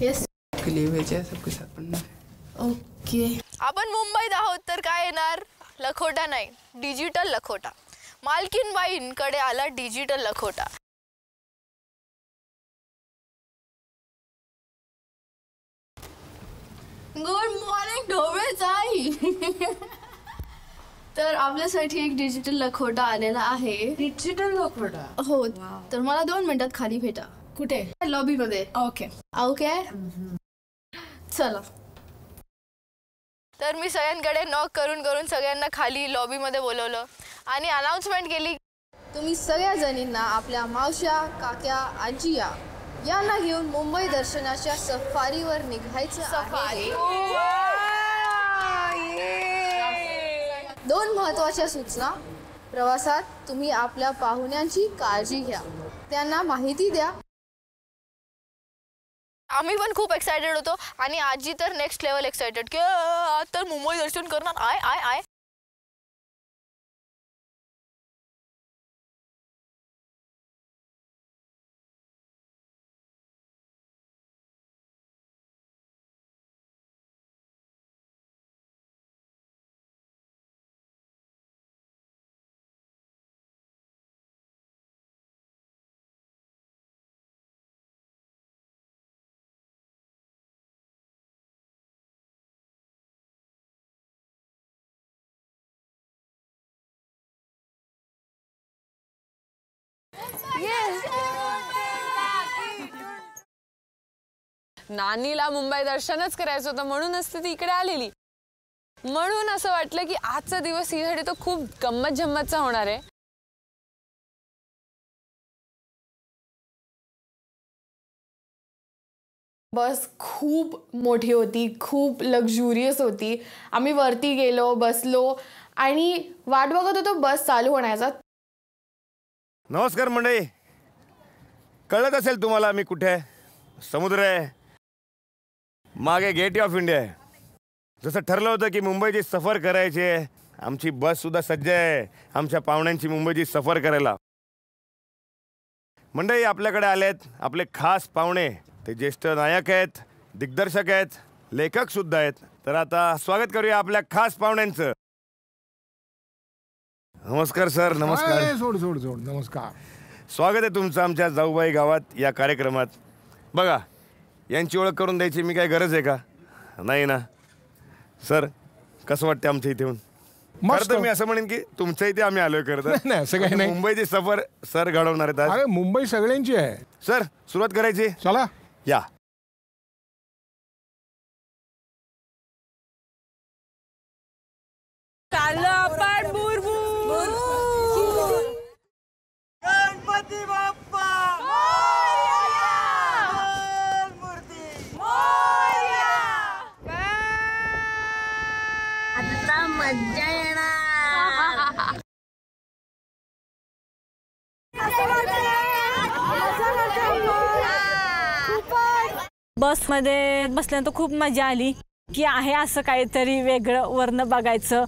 Yes के लिए भेजा है, सबके साथ पढ़ना है। ओके। आपण मुंबईत आहोत तर काय येणार? लखोटा नाही, डिजिटल लखोटा. मालकीन बाईंकडे आला डिजिटल लखोटा. गुड मॉर्निंग ढोबळेताई. तर आपल्यासाठी एक डिजिटल लखोटा आलेला आहे. डिजिटल लखोटा? हो. तर मला 2 मिनिटात खाली भेटा. कुठे? लॉबी मध्ये. ओके ओके चला. तर मी सगळ्यांकडे नॉक करून करून सगळ्यांना खाली लॉबी मध्ये बोलवलं आणि अनाउन्समेंट केली. तुम्ही सगळ्या जणींना आपल्या मावश्या, काक्या, आजीया यांना घेऊन मुंबई दर्शनाच्या सफारीवर निघायचं आहे. 2 महत्त्वाच्या सूचना. प्रवासात तुम्ही आपल्या पाहुण्यांची काळजी घ्या, त्यांना माहिती द्या. आम्ही पण खूप एक्साइटेड होतो आणि आजी तर नेक्स्ट लेवल एक्साइटेड की आज तर मुंबई दर्शन करणार. आय आय आय. नानीला मुंबई दर्शनच करायचं होतं म्हणूनच ती इकडे आलेली. म्हणून असं वाटलं की आजचा दिवस हिसाठी तो खूप गंमत जम्मतचा होणार आहे. बस खूप मोठी होती, खूप लक्झुरियस होती. आम्ही वरती गेलो, बसलो आणि वाट बघत होतो बस चालू होण्याचा. नमस्कार मंडळी. कळत असेल तुम्हाला मी कुठे आहे. समुद्र आहे, मागे गेट ऑफ इंडिया आहे. जसं ठरलं होतं की मुंबईची सफर करायची आहे. आमची बस सुद्धा सज्ज आहे आमच्या पाहुण्यांची मुंबईची सफर करायला. मंडळी आपल्याकडे आलेत आपले खास पाहुणे. ते ज्येष्ठ नायक आहेत, दिग्दर्शक आहेत, लेखक सुद्धा आहेत. तर आता स्वागत करूया आपल्या खास पाहुण्यांचं. नमस्कार सर. नमस्कार. सोड सोड सोड. नमस्कार. स्वागत आहे तुमचं आमच्या जाऊबाई गावात या कार्यक्रमात. बघा यांची ओळख करून द्यायची मी काय गरज आहे का? नाही ना. सर कसं वाटतं आमच्या इथे येऊन? मस्त. मी असं म्हणेन की तुमच्या इथे आम्ही आलोय खरं तर. नाही असं काही नाही. मुंबईची सफर सर घडवणार आहेत आज. अरे मुंबई सगळ्यांची आहे. सर सुरुवात करायची. चला या. गणपती बाप्पा आता मज्जा येणार. बसमध्ये बसल्यानंतर खूप मजा आली की आहे असं काहीतरी वेगळं वरनं बघायचं.